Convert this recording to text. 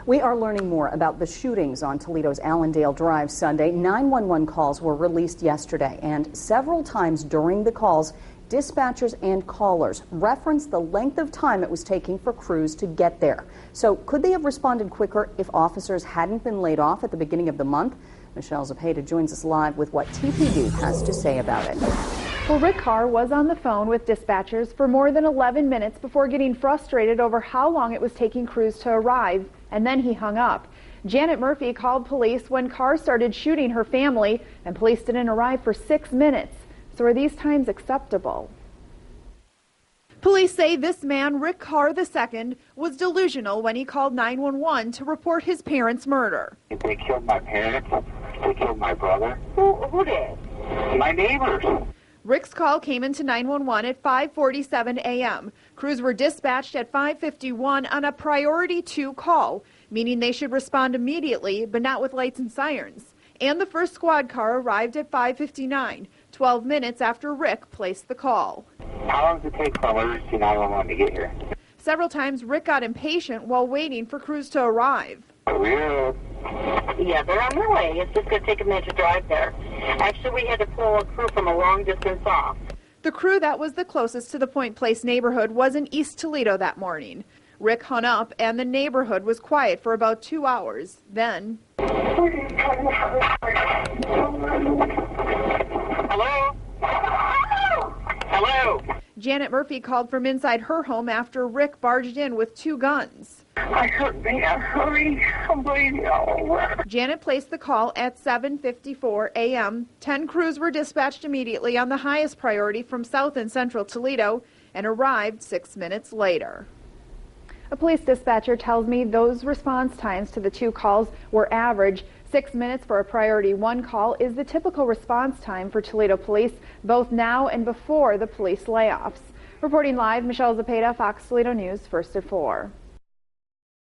We are learning more about the shootings on Toledo's Allendale Drive Sunday. 911 calls were released yesterday, and several times during the calls, dispatchers and callers referenced the length of time it was taking for crews to get there. So could they have responded quicker if officers hadn't been laid off at the beginning of the month? Michelle Zepeda joins us live with what TPD has to say about it. Well, Rick Carr was on the phone with dispatchers for more than 11 minutes before getting frustrated over how long it was taking crews to arrive, and then he hung up. Janet Murphy called police when Carr started shooting her family, and police didn't arrive for 6 minutes. So are these times acceptable? Police say this man, Rick Carr II, was delusional when he called 911 to report his parents' murder. They killed my parents. They killed my brother. Who did? My neighbors. Rick's call came into 911 at 5:47 a.m. Crews were dispatched at 5:51 on a priority 2 call, meaning they should respond immediately, but not with lights and sirens. And the first squad car arrived at 5:59, 12 minutes after Rick placed the call. How long does it take for emergency 911 to get here? Several times, Rick got impatient while waiting for crews to arrive. Yeah, they're on their way. It's just going to take a minute to drive there. Actually, we had to pull a crew from a long distance off. The crew that was the closest to the Point Place neighborhood was in East Toledo that morning. Rick hung up, and the neighborhood was quiet for about 2 hours. Then... Hello? Hello? Janet Murphy called from inside her home after Rick barged in with 2 guns. I hurt me. Hurry. I'm bleeding all over. Janet placed the call at 7:54 a.m. 10 crews were dispatched immediately on the highest priority from South and Central Toledo and arrived 6 minutes later. A police dispatcher tells me those response times to the 2 calls were average. 6 minutes for a priority 1 call is the typical response time for Toledo police, both now and before the police layoffs. Reporting live, Michelle Zepeda, Fox Toledo News, First at 4.